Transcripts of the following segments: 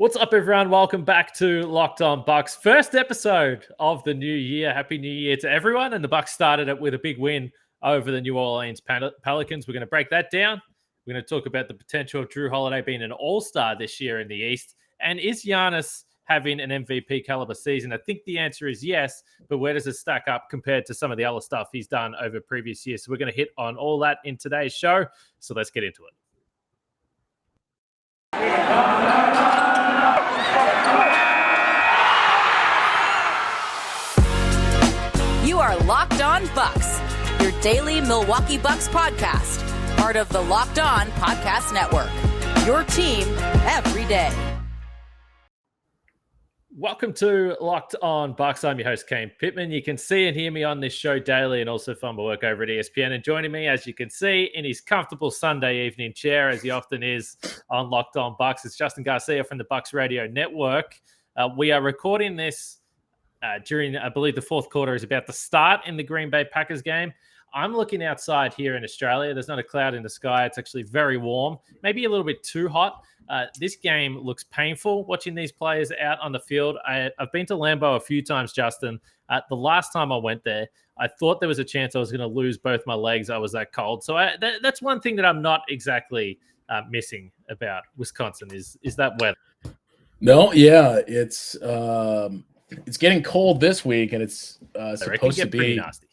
What's up, everyone? Welcome back to Locked On Bucks. First episode of the new year. Happy New Year to everyone. And the Bucks started it with a big win over the New Orleans Pelicans. We're going to break that down. We're going to talk about the potential of Jrue Holiday being an all-star this year in the East. And is Giannis having an MVP caliber season? I think the answer is yes, but where does it stack up compared to some of the other stuff he's done over previous years? So we're going to hit on all that in today's show. So let's get into it. You are Locked On Bucks, your daily Milwaukee Bucks podcast, part of the Locked On Podcast Network, your team every day. Welcome to Locked On Bucks. I'm your host, Kane Pittman. You can see and hear me on this show daily and also from my work over at ESPN. And joining me, as you can see, in his comfortable Sunday evening chair, as he often is on Locked On Bucks, it's Justin Garcia from the Bucks Radio Network. We are recording this during, I believe, the fourth quarter is about to start in the Green Bay Packers game. I'm looking outside here in Australia. There's not a cloud in the sky. It's actually very warm, maybe a little bit too hot. This game looks painful watching these players out on the field. I've been to Lambeau a few times, Justin. The last time I went there, I thought there was a chance I was going to lose both my legs. I was that cold. So that's one thing that I'm not exactly missing about Wisconsin is that weather. No, yeah, it's getting cold this week, and it's supposed to be pretty nasty.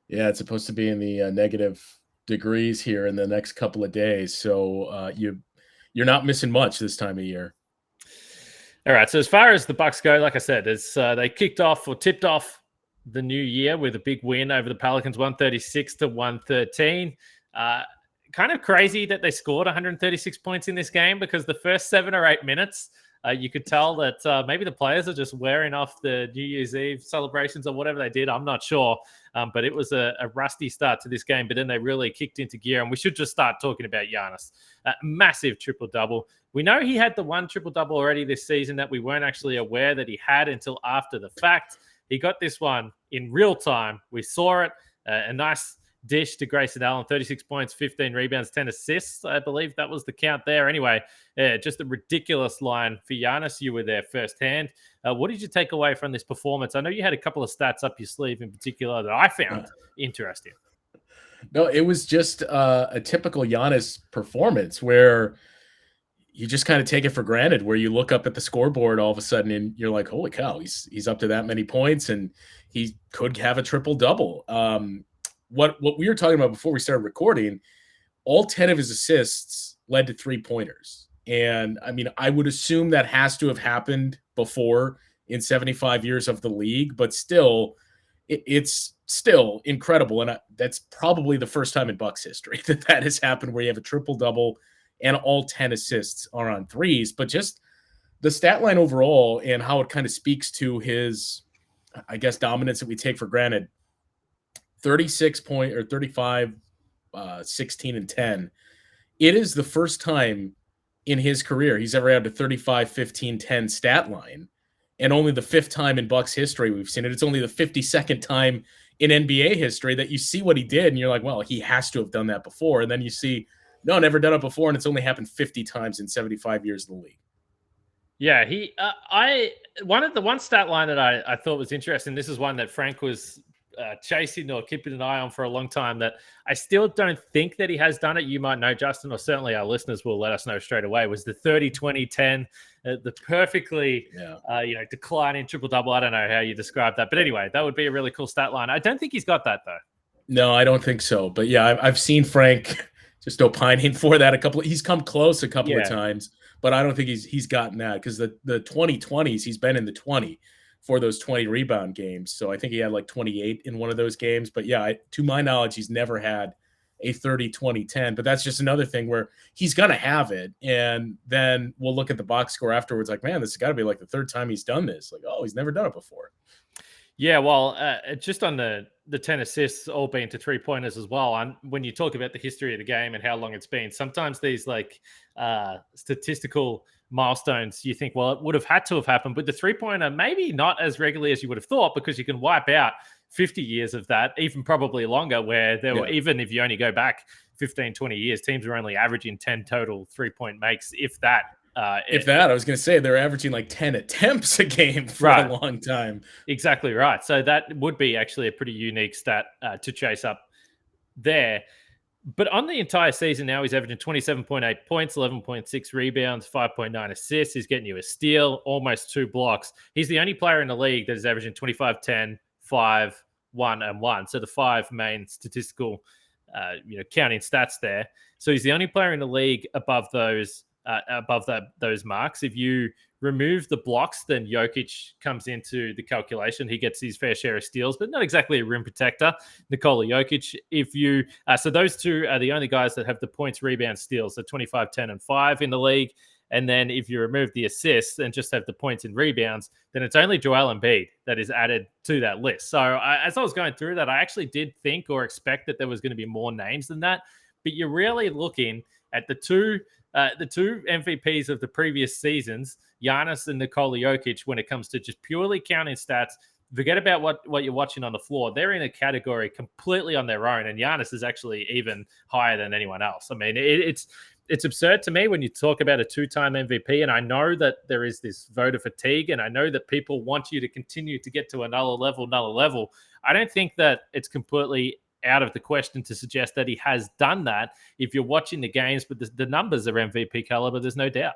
Yeah, it's supposed to be in the negative degrees here in the next couple of days. So you're not missing much this time of year. All right. So as far as the Bucks go, like I said, they tipped off the new year with a big win over the Pelicans, 136-113. Kind of crazy that they scored 136 points in this game because the first 7 or 8 minutes, you could tell that maybe the players are just wearing off the New Year's Eve celebrations or whatever they did. I'm not sure. But it was a rusty start to this game. But then they really kicked into gear. And we should just start talking about Giannis. Massive triple-double. We know he had the one triple-double already this season that we weren't actually aware that he had until after the fact. He got this one in real time. We saw it. A nice dish to Grayson Allen, 36 points, 15 rebounds, 10 assists. I believe that was the count there. Anyway, just a ridiculous line for Giannis. You were there firsthand. What did you take away from this performance? I know you had a couple of stats up your sleeve in particular that I found interesting. No, it was just a typical Giannis performance where you just kind of take it for granted, where you look up at the scoreboard all of a sudden and you're like, holy cow, he's up to that many points and he could have a triple-double. What we were talking about before we started recording, all 10 of his assists led to 3-pointers. And I mean, I would assume that has to have happened before in 75 years of the league, but still, it's still incredible. And that's probably the first time in Bucks history that has happened where you have a triple-double and all 10 assists are on threes. But just the stat line overall and how it kind of speaks to his, I guess, dominance that we take for granted. 35, 16, and 10. It is the first time in his career he's ever had a 35, 15, 10 stat line, and only the 5th time in Bucks history we've seen it. It's only the 52nd time in NBA history that you see what he did, and you're like, well, he has to have done that before. And then you see, no, never done it before, and it's only happened 50 times in 75 years of the league. Yeah, one stat line that I thought was interesting. This is one that Frank was chasing or keeping an eye on for a long time that I still don't think that he has done it. You might know, Justin, or certainly our listeners will let us know straight away, was the 30-20-10, the perfectly declining triple-double. I don't know how you describe that. But anyway, that would be a really cool stat line. I don't think he's got that, though. No, I don't think so. But yeah, I've seen Frank just opining for that he's come close a couple of times, but I don't think he's gotten that because the 2020s, he's been in the 20 for those 20 rebound games. So I think he had like 28 in one of those games. But yeah, to my knowledge, he's never had a 30-20-10. But that's just another thing where he's going to have it. And then we'll look at the box score afterwards like, man, this has got to be like the 3rd time he's done this. Like, oh, he's never done it before. Yeah, well, just on the 10 assists all being to 3-pointers as well. And when you talk about the history of the game and how long it's been, sometimes these statistical milestones, you think, well, it would have had to have happened. But the 3-pointer, maybe not as regularly as you would have thought, because you can wipe out 50 years of that, even probably longer, where there were, even if you only go back 15, 20 years, teams were only averaging 10 total 3-point makes, if that, If that, I was going to say they're averaging like 10 attempts a game for Right. a long time. Exactly right. So that would be actually a pretty unique stat to chase up there. But on the entire season now, he's averaging 27.8 points, 11.6 rebounds, 5.9 assists. He's getting you a steal, almost 2 blocks. He's the only player in the league that is averaging 25, 10, 5, 1, and 1. So the 5 main statistical, counting stats there. So he's the only player in the league above those marks. If you remove the blocks, then Jokic comes into the calculation. He gets his fair share of steals, but not exactly a rim protector. Nikola Jokic. So those two are the only guys that have the points, rebounds, steals, so 25, 10, and 5 in the league. And then if you remove the assists and just have the points and rebounds, then it's only Joel Embiid that is added to that list. So as I was going through that, I actually did think or expect that there was going to be more names than that. But you're really looking at the two MVPs of the previous seasons, Giannis and Nikola Jokic, when it comes to just purely counting stats. Forget about what you're watching on the floor. They're in a category completely on their own, and Giannis is actually even higher than anyone else. I mean, it's absurd to me when you talk about a 2-time MVP, and I know that there is this voter fatigue, and I know that people want you to continue to get to another level. I don't think that it's completely out of the question to suggest that he has done that if you're watching the games, but the numbers are MVP caliber, there's no doubt.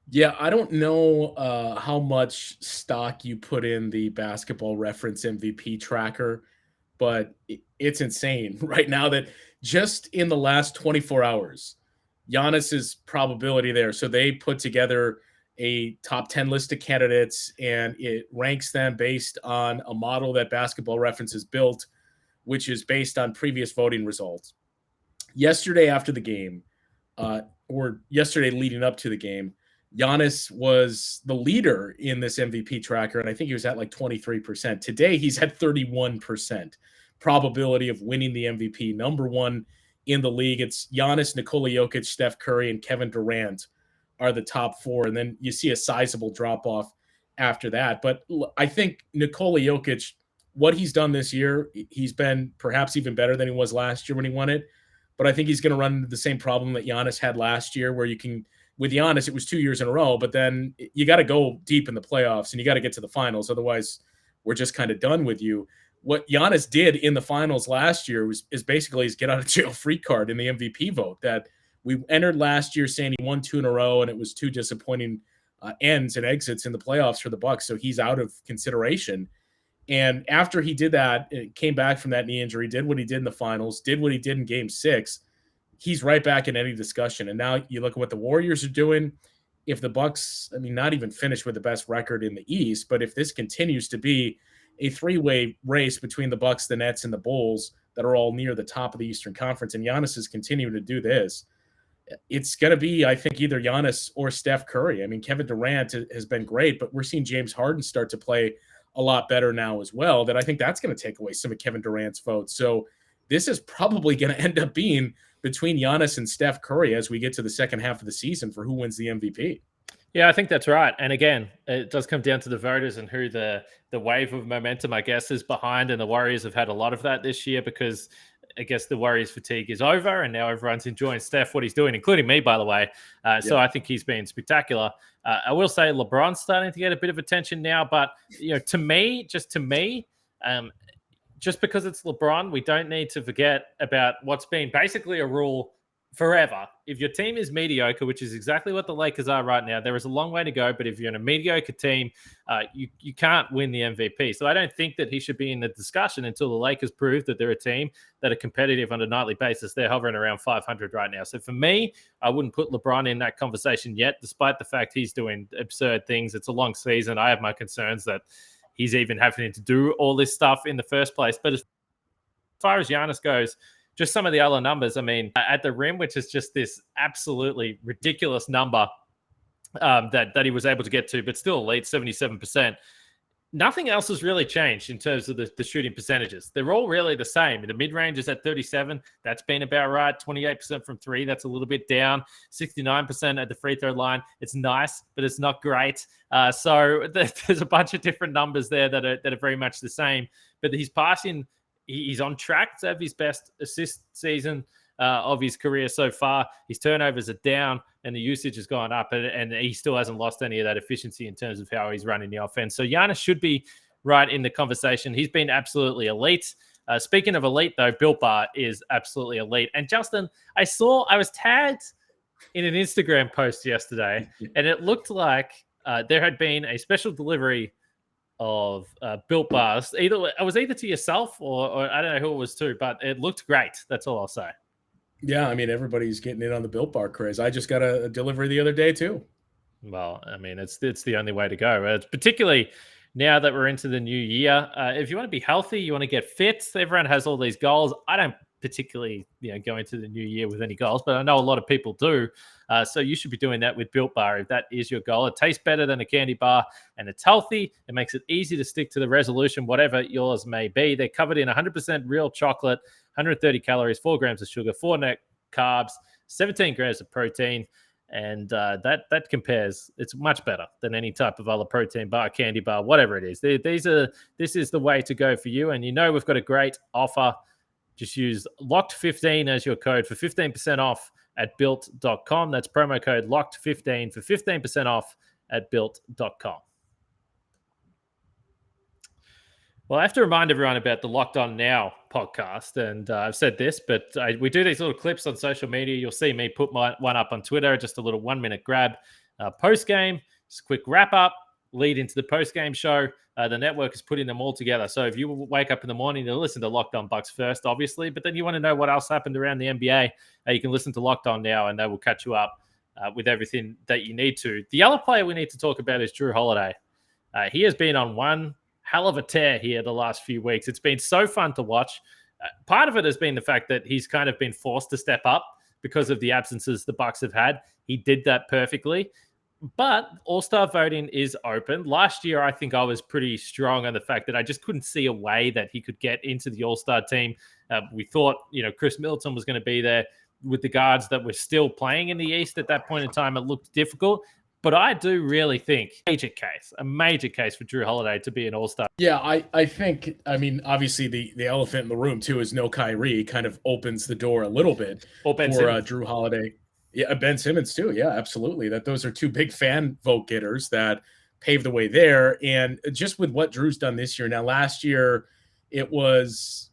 Yeah, I don't know how much stock you put in the Basketball Reference MVP tracker, but it's insane right now that just in the last 24 hours, Giannis's probability there. So they put together a top 10 list of candidates, and it ranks them based on a model that Basketball Reference has built, which is based on previous voting results. Yesterday after the game, or yesterday leading up to the game, Giannis was the leader in this MVP tracker, and I think he was at like 23%. Today, he's at 31% probability of winning the MVP. Number one in the league. It's Giannis, Nikola Jokic, Steph Curry, and Kevin Durant are the top 4, and then you see a sizable drop-off after that. But I think Nikola Jokic, what he's done this year, he's been perhaps even better than he was last year when he won it. But I think he's going to run into the same problem that Giannis had last year, where you can, with Giannis, it was 2 years in a row, but then you got to go deep in the playoffs and you got to get to the finals. Otherwise, we're just kind of done with you. What Giannis did in the finals last year is basically his get out of jail free card in the MVP vote. That we entered last year saying he won 2 in a row, and it was 2 disappointing ends and exits in the playoffs for the Bucks. So he's out of consideration. And after he did that, came back from that knee injury, did what he did in the finals, did what he did in Game 6, he's right back in any discussion. And now you look at what the Warriors are doing. If the Bucks, not even finished with the best record in the East, but if this continues to be a 3-way race between the Bucks, the Nets, and the Bulls that are all near the top of the Eastern Conference, and Giannis is continuing to do this, it's going to be, I think, either Giannis or Steph Curry. Kevin Durant has been great, but we're seeing James Harden start to play a lot better now as well, that I think that's going to take away some of Kevin Durant's votes. So this is probably going to end up being between Giannis and Steph Curry as we get to the second half of the season for who wins the MVP. Yeah, I think that's right. And again, it does come down to the voters and who the wave of momentum, I guess, is behind. And the Warriors have had a lot of that this year because I guess the Warriors fatigue is over and now everyone's enjoying Steph, what he's doing, including me, by the way. So I think he's been spectacular. I will say LeBron's starting to get a bit of attention now, but to me, just because it's LeBron, we don't need to forget about what's been basically a rule forever. If your team is mediocre, which is exactly what the Lakers are right now, there is a long way to go. But if you're in a mediocre team, you can't win the MVP. So I don't think that he should be in the discussion until the Lakers prove that they're a team that are competitive on a nightly basis. They're hovering around 500 right now. So for me, I wouldn't put LeBron in that conversation yet, despite the fact he's doing absurd things. It's a long season. I have my concerns that he's even having to do all this stuff in the first place. But as far as Giannis goes, just some of the other numbers, at the rim, which is just this absolutely ridiculous number that he was able to get to, but still elite 77%. Nothing else has really changed in terms of the shooting percentages. They're all really the same. The mid-range is at 37. That's been about right. 28% from 3. That's a little bit down. 69% at the free throw line. It's nice, but it's not great. So there's a bunch of different numbers there that are very much the same. But he's passing. He's on track to have his best assist season of his career so far. His turnovers are down. and the usage has gone up, and he still hasn't lost any of that efficiency in terms of how he's running the offense. So Giannis should be right in the conversation. He's been absolutely elite. Speaking of elite, though, Built Bar is absolutely elite. And Justin, I was tagged in an Instagram post yesterday, and it looked like there had been a special delivery of Built Bars. It was either to yourself or I don't know who it was to, but it looked great. That's all I'll say. Yeah, I mean, everybody's getting in on the Built Bar craze. I just got a delivery the other day too. Well, I mean, it's the only way to go. It's particularly now that we're into the new year. If you want to be healthy, you want to get fit. Everyone has all these goals. I don't particularly, go into the new year with any goals, but I know a lot of people do. So you should be doing that with Built Bar if that is your goal. It tastes better than a candy bar, and it's healthy. It makes it easy to stick to the resolution, whatever yours may be. They're covered in 100% real chocolate, 130 calories, 4 grams of sugar, 4 net carbs, 17 grams of protein. And that compares. It's much better than any type of other protein bar, candy bar, whatever it is. This is the way to go for you. And we've got a great offer. Just use LOCKED15 as your code for 15% off at built.com. That's promo code LOCKED15 for 15% off at built.com. Well, I have to remind everyone about the Locked On Now podcast. And I've said this, but we do these little clips on social media. You'll see me put one up on Twitter, just a little 1-minute grab post-game, just a quick wrap-up, lead into the post-game show. The network is putting them all together. So if you wake up in the morning, you'll listen to Locked On Bucks first, obviously, but then you want to know what else happened around the NBA, you can listen to Locked On Now, and they will catch you up with everything that you need to. The other player we need to talk about is Jrue Holiday. He has been on one hell of a tear here the last few weeks. It's been so fun to watch. Part of it has been the fact that he's kind of been forced to step up because of the absences the Bucks have had. He did that perfectly. But All-Star voting is open. Last year, I think I was pretty strong on the fact that I just couldn't see a way that he could get into the All-Star team. We thought, Chris Middleton was going to be there with the guards that were still playing in the East at that point in time. It looked difficult. But I do really think a major case for Jrue Holiday to be an All-Star. Yeah, I think, obviously the elephant in the room, too, is no Kyrie kind of opens the door a little bit for Jrue Holiday. Yeah, Ben Simmons, too. Yeah, absolutely. Those are two big fan vote getters that paved the way there. And just with what Drew's done this year. Now, last year, it was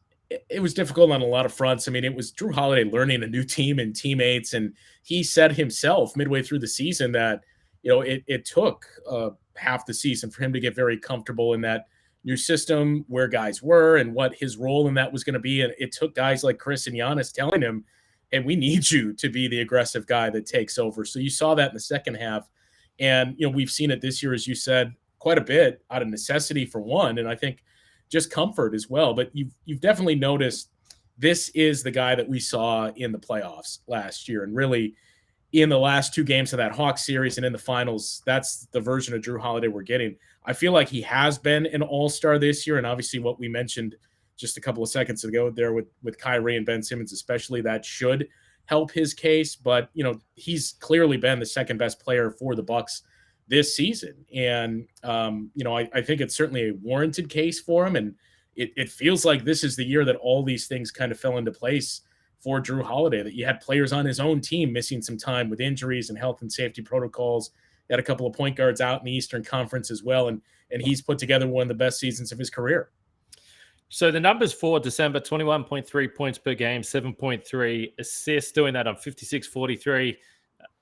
difficult on a lot of fronts. It was Jrue Holiday learning a new team and teammates. And he said himself midway through the season that, it took half the season for him to get very comfortable in that new system where guys were and what his role in that was going to be. And it took guys like Chris and Giannis telling him, hey, we need you to be the aggressive guy that takes over. So you saw that in the second half. And, we've seen it this year, as you said, quite a bit out of necessity for one. And I think just comfort as well. But you've definitely noticed this is the guy that we saw in the playoffs last year. And really, in the last 2 games of that Hawks series and in the finals, that's the version of Jrue Holiday we're getting. I feel like he has been an all-star this year. And obviously what we mentioned just a couple of seconds ago there with Kyrie and Ben Simmons, especially, that should help his case. But, he's clearly been the second best player for the Bucks this season. And, I think it's certainly a warranted case for him. And it feels like this is the year that all these things kind of fell into place for Jrue Holiday, that you had players on his own team missing some time with injuries and health and safety protocols. He had a couple of point guards out in the Eastern Conference as well. And he's put together one of the best seasons of his career. So the numbers for December, 21.3 points per game, 7.3 assists, doing that on 56, 43,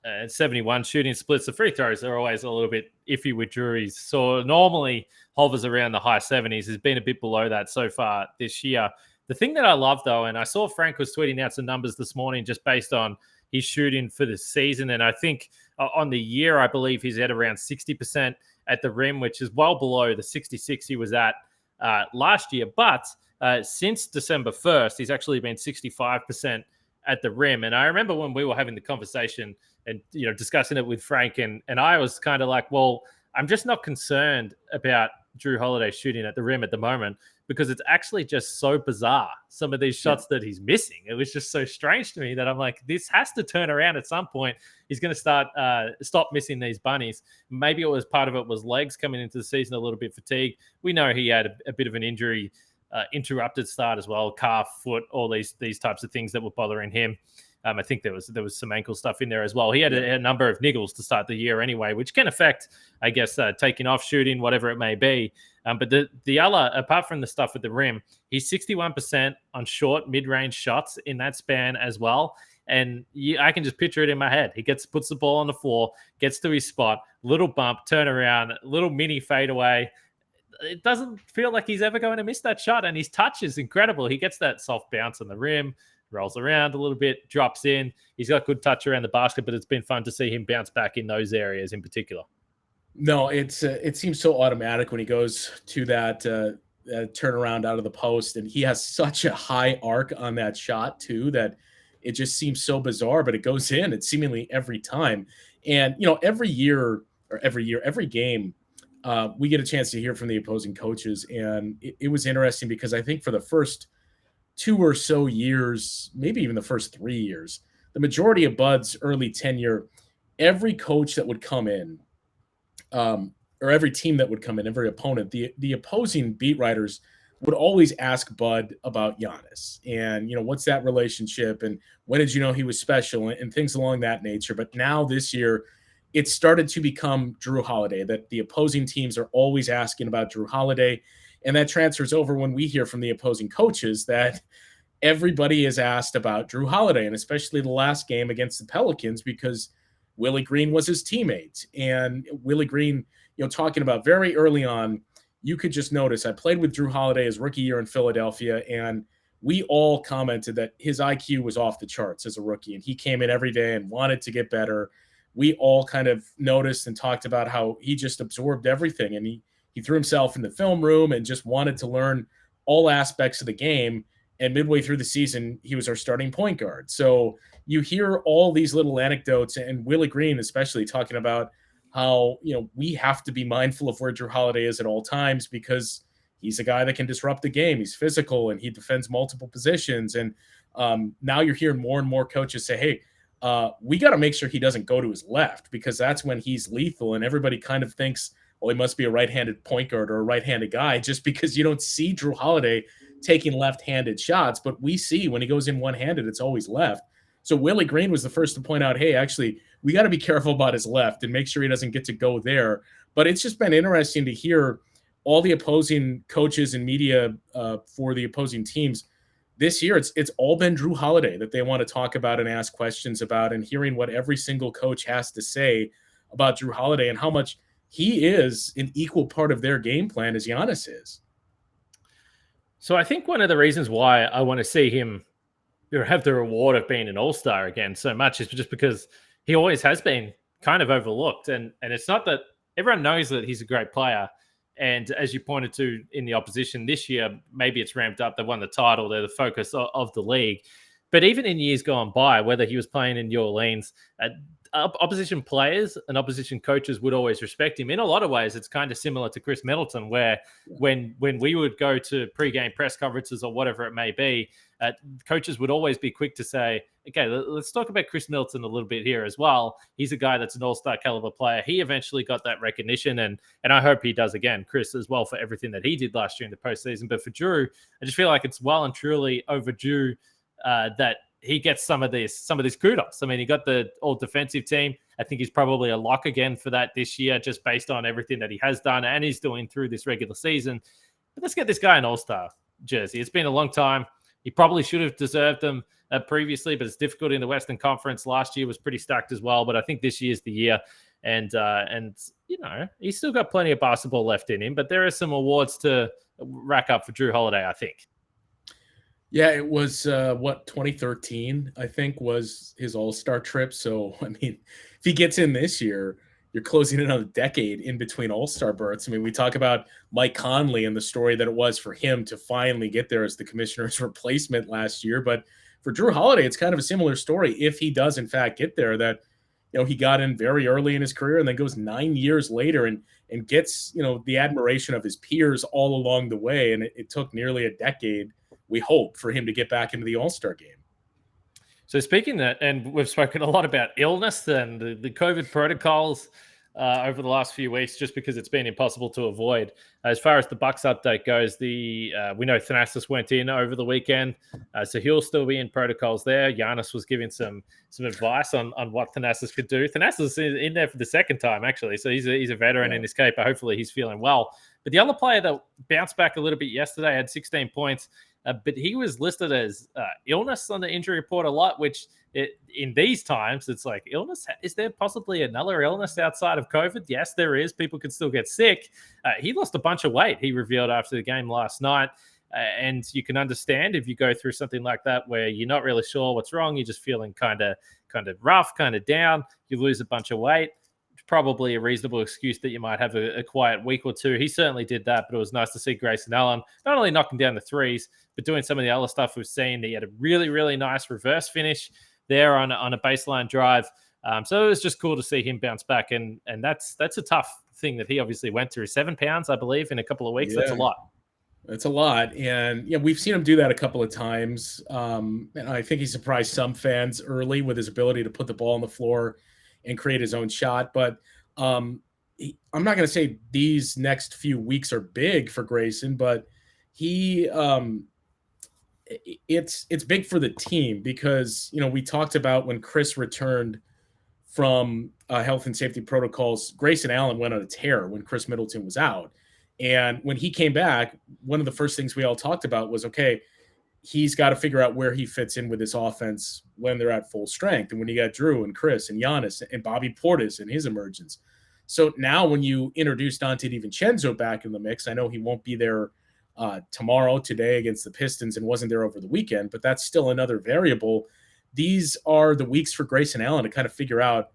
and 71 shooting splits. The free throws are always a little bit iffy with Jrue. So normally hovers around the high 70s. Has been a bit below that so far this year. The thing that I love, though, and I saw Frank was tweeting out some numbers this morning just based on his shooting for the season. And I think on the year, I believe he's at around 60% at the rim, which is well below the 66 he was at last year. But since December 1st, he's actually been 65% at the rim. And I remember when we were having the conversation and, discussing it with Frank, and I was kind of like, well, I'm just not concerned about Jrue Holiday shooting at the rim at the moment because it's actually just so bizarre, some of these shots that he's missing. It was just so strange to me that I'm like, this has to turn around at some point. He's going to stop missing these bunnies. Maybe part of it was legs coming into the season a little bit fatigued. We know he had a bit of an injury, interrupted start as well, calf, foot, all these types of things that were bothering him. I think there was some ankle stuff in there as well. He had a number of niggles to start the year anyway, which can affect, I guess, taking off, shooting, whatever it may be. But the other, apart from the stuff at the rim, he's 61% on short mid-range shots in that span as well. And I can just picture it in my head. He puts the ball on the floor, gets to his spot, little bump, turn around, little mini fadeaway. It doesn't feel like he's ever going to miss that shot. And his touch is incredible. He gets that soft bounce on the rim, rolls around a little bit, drops in. He's got good touch around the basket, but it's been fun to see him bounce back in those areas in particular. No, it seems so automatic when he goes to that turnaround out of the post, and he has such a high arc on that shot too that it just seems so bizarre, but it goes in. It's seemingly every time. And every game, we get a chance to hear from the opposing coaches, and it was interesting because I think for the first 2 or so years, maybe even the first 3 years, the majority of Bud's early tenure, every coach that would come in, or every team that would come in, every opponent, the opposing beat writers would always ask Bud about Giannis and, what's that relationship and when did you know he was special and things along that nature. But now this year, it started to become Jrue Holiday, that the opposing teams are always asking about Jrue Holiday. And that transfers over when we hear from the opposing coaches that everybody is asked about Jrue Holiday, and especially the last game against the Pelicans because Willie Green was his teammate. And Willie Green, talking about very early on, you could just notice, I played with Jrue Holiday his rookie year in Philadelphia, and we all commented that his IQ was off the charts as a rookie, and he came in every day and wanted to get better. We all kind of noticed and talked about how he just absorbed everything, and he threw himself in the film room and just wanted to learn all aspects of the game. And midway through the season, he was our starting point guard. So you hear all these little anecdotes, and Willie Green especially talking about how, we have to be mindful of where Jrue Holiday is at all times because he's a guy that can disrupt the game. He's physical and he defends multiple positions. And now you're hearing more and more coaches say, hey, we got to make sure he doesn't go to his left because that's when he's lethal. And everybody kind of thinks, well, he must be a right-handed point guard or a right-handed guy just because you don't see Jrue Holiday taking left-handed shots. But we see when he goes in one-handed, it's always left. So Willie Green was the first to point out, hey, actually, we got to be careful about his left and make sure he doesn't get to go there. But it's just been interesting to hear all the opposing coaches and media for the opposing teams. This year, it's all been Jrue Holiday that they want to talk about and ask questions about, and hearing what every single coach has to say about Jrue Holiday and how much he is an equal part of their game plan as Giannis is. So I think one of the reasons why I want to see him have the reward of being an all-star again so much is just because he always has been kind of overlooked. And it's not that everyone knows that he's a great player. And as you pointed to in the opposition this year, maybe it's ramped up. They won the title. They're the focus of the league. But even in years gone by, whether he was playing in New Orleans, opposition players and opposition coaches would always respect him. In a lot of ways, it's kind of similar to Chris Middleton, where when we would go to pregame press conferences or whatever it may be, coaches would always be quick to say, okay, let's talk about Chris Middleton a little bit here as well. He's a guy that's an all-star caliber player. He eventually got that recognition, and I hope he does again, Chris, as well, for everything that he did last year in the postseason. But for Jrue, I just feel like it's well and truly overdue that he gets some of this kudos. I mean, he got the all-defensive team. I think he's probably a lock again for that this year, just based on everything that he has done and he's doing through this regular season. But let's get this guy an all-star jersey. It's been a long time. He probably should have deserved them previously, but it's difficult in the Western Conference. Last year was pretty stacked as well, but I think this year's the year. And he's still got plenty of basketball left in him, but there are some awards to rack up for Jrue Holiday, I think. Yeah, it was 2013, I think, was his all-star trip. So, I mean, if he gets in this year, you're closing in on a decade in between all-star berths. I mean, we talk about Mike Conley and the story that it was for him to finally get there as the commissioner's replacement last year. But for Jrue Holiday, it's kind of a similar story. If he does, in fact, get there, that, he got in very early in his career and then goes 9 years later and gets, the admiration of his peers all along the way. And it took nearly a decade, we hope, for him to get back into the all-star game. So speaking that, and we've spoken a lot about illness and the COVID protocols, over the last few weeks, just because it's been impossible to avoid. As far as the Bucks update goes, we know Thanasis went in over the weekend, so he'll still be in protocols there. Giannis was giving some advice on what Thanasis could do. Thanasis is in there for the second time, actually, so he's a veteran in his caper. Hopefully he's feeling well. But the other player that bounced back a little bit yesterday had 16 points, but he was listed as illness on the injury report a lot, which in these times, it's like, illness? Is there possibly another illness outside of COVID? Yes, there is. People can still get sick. He lost a bunch of weight, he revealed after the game last night. And you can understand if you go through something like that where you're not really sure what's wrong, you're just feeling kind of rough, kind of down, you lose a bunch of weight. It's probably a reasonable excuse that you might have a quiet week or two. He certainly did that, but it was nice to see Grayson Allen not only knocking down the threes, but doing some of the other stuff we've seen. He had a really, really nice reverse finish there on a baseline drive. So it was just cool to see him bounce back. And that's a tough thing that he obviously went through. 7 pounds, I believe, in a couple of weeks. Yeah. That's a lot. That's a lot. And yeah, we've seen him do that a couple of times. And I think he surprised some fans early with his ability to put the ball on the floor and create his own shot. But I'm not going to say these next few weeks are big for Grayson, but it's big for the team because, we talked about when Chris returned from health and safety protocols, Grayson Allen went on a tear when Chris Middleton was out. And when he came back, one of the first things we all talked about was, okay, he's got to figure out where he fits in with this offense when they're at full strength. And when you got Jrue and Chris and Giannis and Bobby Portis and his emergence. So now when you introduce Donte DiVincenzo back in the mix, I know he won't be there today against the Pistons and wasn't there over the weekend, but that's still another variable. These are the weeks for Grayson Allen to kind of figure out,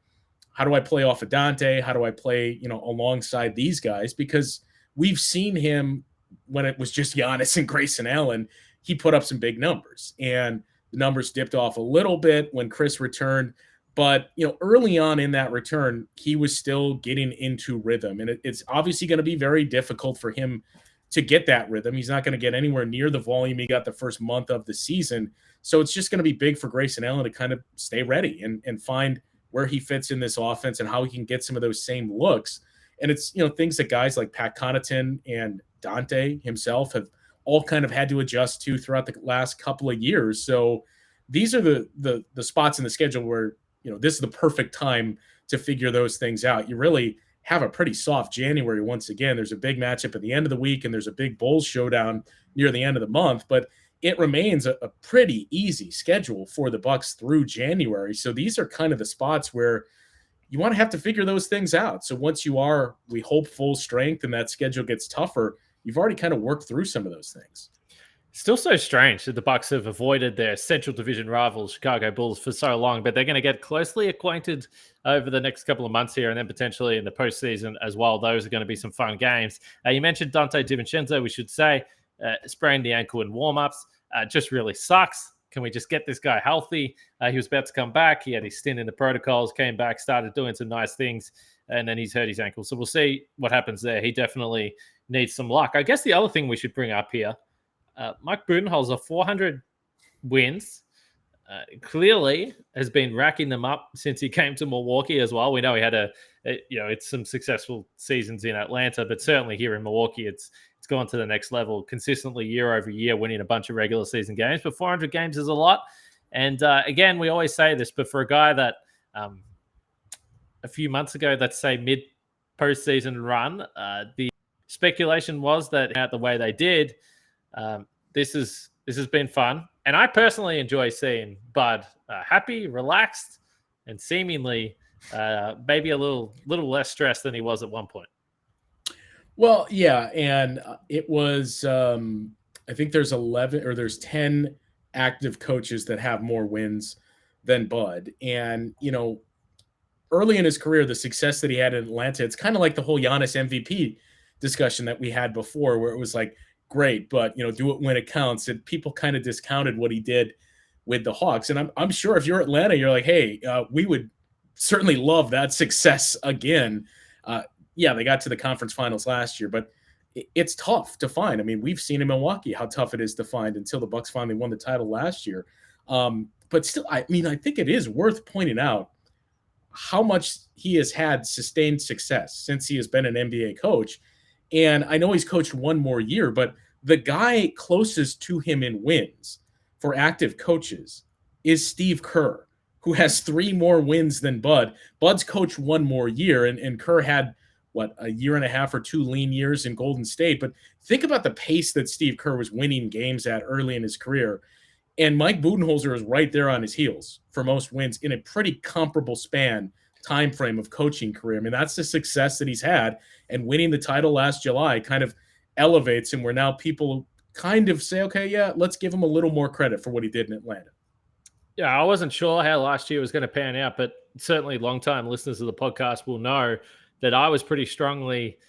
how do I play off of Donte? How do I play, alongside these guys? Because we've seen him when it was just Giannis and Grayson Allen, he put up some big numbers, and the numbers dipped off a little bit when Chris returned. But, early on in that return, he was still getting into rhythm, and it's obviously going to be very difficult for him to get that rhythm. He's not going to get anywhere near the volume he got the first month of the season. So it's just going to be big for Grayson Allen to kind of stay ready and find where he fits in this offense and how he can get some of those same looks. And it's, things that guys like Pat Connaughton and Donte himself have all kind of had to adjust to throughout the last couple of years. So these are the spots in the schedule where, this is the perfect time to figure those things out. You really have a pretty soft January. Once again, there's a big matchup at the end of the week and there's a big Bulls showdown near the end of the month, but it remains a pretty easy schedule for the Bucks through January. So these are kind of the spots where you want to have to figure those things out. So once you are, we hope, full strength and that schedule gets tougher, you've already kind of worked through some of those things. Still so strange that the Bucks have avoided their Central Division rivals, Chicago Bulls, for so long, but they're going to get closely acquainted over the next couple of months here, and then potentially in the postseason as well. Those are going to be some fun games. You mentioned Donte DiVincenzo, we should say, sprained the ankle in warmups. Just really sucks. Can we just get this guy healthy? He was about to come back. He had his stint in the protocols, came back, started doing some nice things, and then he's hurt his ankle. So we'll see what happens there. He definitely needs some luck. I guess the other thing we should bring up here, Mike Budenholzer, 400 wins, clearly has been racking them up since he came to Milwaukee as well. We know he had it's some successful seasons in Atlanta, but certainly here in Milwaukee, it's gone to the next level consistently year over year, winning a bunch of regular season games. But 400 games is a lot. And again, we always say this, but for a guy that a few months ago, let's say mid postseason run, the speculation was that out the way they did, this has been fun. And I personally enjoy seeing Bud happy, relaxed, and seemingly maybe a little less stressed than he was at one point. Well, yeah, and it was I think there's 10 active coaches that have more wins than Bud. And, early in his career, the success that he had in Atlanta, it's kind of like the whole Giannis MVP discussion that we had before, where it was like, great, but, do it when it counts. And people kind of discounted what he did with the Hawks. And I'm sure if you're Atlanta, you're like, hey, we would certainly love that success again. Yeah, they got to the conference finals last year, but it's tough to find. I mean, we've seen in Milwaukee how tough it is to find until the Bucks finally won the title last year. But still, I think it is worth pointing out how much he has had sustained success since he has been an NBA coach. And I know he's coached one more year, but the guy closest to him in wins for active coaches is Steve Kerr, who has 3 more wins than Bud. Bud's coached one more year, and Kerr had, a year and a half or 2 lean years in Golden State. But think about the pace that Steve Kerr was winning games at early in his career. And Mike Budenholzer is right there on his heels for most wins in a pretty comparable time frame of coaching career. I mean, that's the success that he's had. And winning the title last July kind of elevates him, where now people kind of say, okay, yeah, let's give him a little more credit for what he did in Atlanta. Yeah, I wasn't sure how last year was going to pan out, but certainly longtime listeners of the podcast will know that I was pretty strongly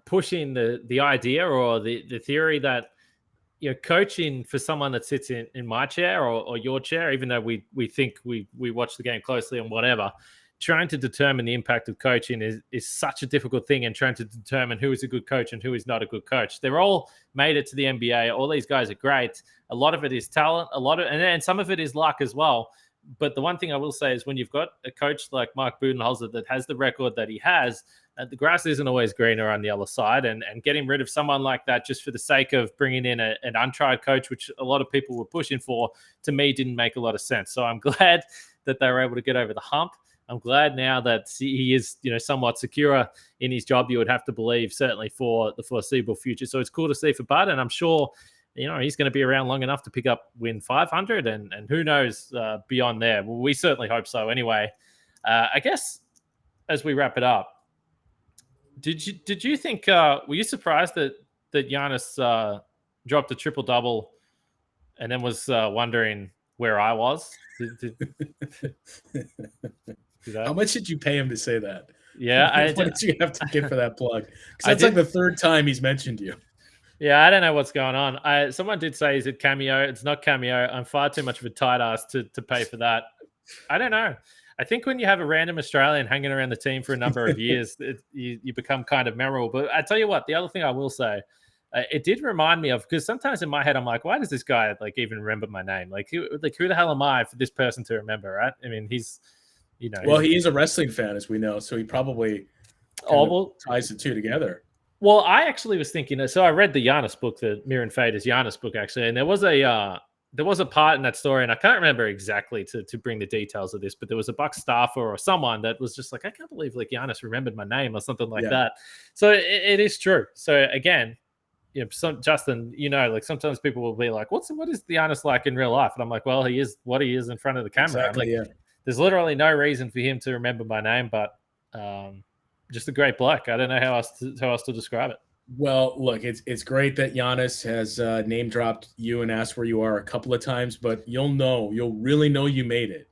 pushing the idea or the theory that, coaching for someone that sits in my chair or your chair, even though we think we watch the game closely and whatever, trying to determine the impact of coaching is such a difficult thing, and trying to determine who is a good coach and who is not a good coach. They're all made it to the NBA. All these guys are great. A lot of it is talent, and some of it is luck as well. But the one thing I will say is when you've got a coach like Mike Budenholzer that has the record that he has, the grass isn't always greener on the other side, and getting rid of someone like that just for the sake of bringing in an untried coach, which a lot of people were pushing for, to me didn't make a lot of sense. So I'm glad that they were able to get over the hump. I'm glad now that he is, somewhat secure in his job, you would have to believe, certainly for the foreseeable future. So it's cool to see for Bud, and I'm sure, he's going to be around long enough to pick up win 500, and who knows beyond there. Well, we certainly hope so anyway. I guess as we wrap it up, did you think, were you surprised that Giannis dropped a triple-double and then was wondering where I was? How much did you pay him to say that? Yeah. What did you have to give for that plug? Because that's like the 3rd time he's mentioned you. Yeah, I don't know what's going on. Someone did say, is it Cameo? It's not Cameo. I'm far too much of a tight ass to pay for that. I don't know. I think when you have a random Australian hanging around the team for a number of years, you become kind of memorable. But I tell you what, the other thing I will say, it did remind me of, because sometimes in my head, I'm like, why does this guy even remember my name? Who the hell am I for this person to remember, right? I mean, he's, Well, he is a wrestling fan, as we know, so he probably ties the two together. Well, I actually was thinking, so I read the Giannis book, the Mirror and Fate is Giannis book, actually, and there was a part in that story, and I can't remember exactly to bring the details of this, but there was a Bucks staffer or someone that was just like, I can't believe Giannis remembered my name or something like that. So it is true. So again, Justin, sometimes people will be like, what is Giannis like in real life? And I'm like, well, he is what he is in front of the camera. Exactly, There's literally no reason for him to remember my name, but just a great bloke. I don't know how else to describe it. Well, look, it's great that Giannis has name dropped you and asked where you are a couple of times, but you'll really know you made it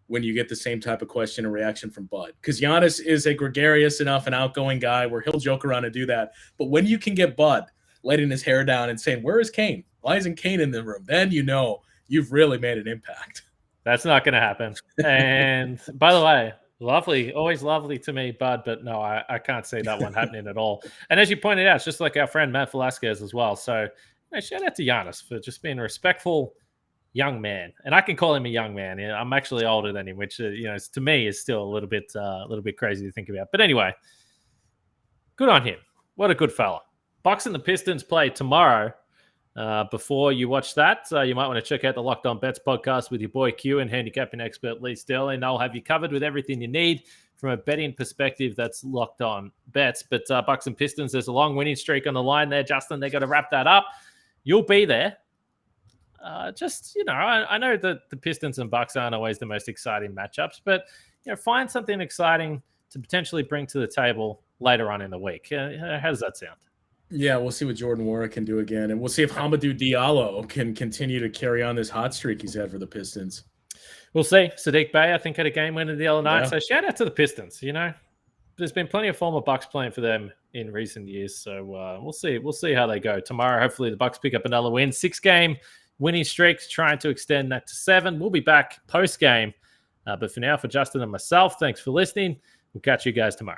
when you get the same type of question and reaction from Bud. Because Giannis is a gregarious enough and outgoing guy where he'll joke around and do that. But when you can get Bud letting his hair down and saying, where is Kane? Why isn't Kane in the room? Then you've really made an impact. That's not going to happen. And by the way, lovely, always lovely to me, Bud, but no, I can't see that one happening at all. And as you pointed out, it's just like our friend Matt Velasquez as well. So shout out to Giannis for just being a respectful young man. And I can call him a young man. I'm actually older than him, which to me is still a little bit crazy to think about. But anyway, good on him. What a good fella. Bucks and the Pistons play tomorrow. Before you watch that, you might want to check out the Locked On Bets podcast with your boy Q and handicapping expert Lee Sterling. They'll have you covered with everything you need from a betting perspective. That's Locked On Bets. But Bucks and Pistons, there's a long winning streak on the line there, Justin. They got to wrap that up. You'll be there. I know that the Pistons and Bucks aren't always the most exciting matchups, but find something exciting to potentially bring to the table later on in the week. How does that sound? Yeah, we'll see what Jordan Nwora can do again, and we'll see if Hamidou Diallo can continue to carry on this hot streak he's had for the Pistons. We'll see. Sadiq Bey, I think, had a game winner the other night, so shout out to the Pistons. There's been plenty of former Bucks playing for them in recent years, so we'll see. We'll see how they go tomorrow. Hopefully, the Bucks pick up another win. 6-game winning streaks, trying to extend that to 7. We'll be back post game, but for now, for Justin and myself, thanks for listening. We'll catch you guys tomorrow.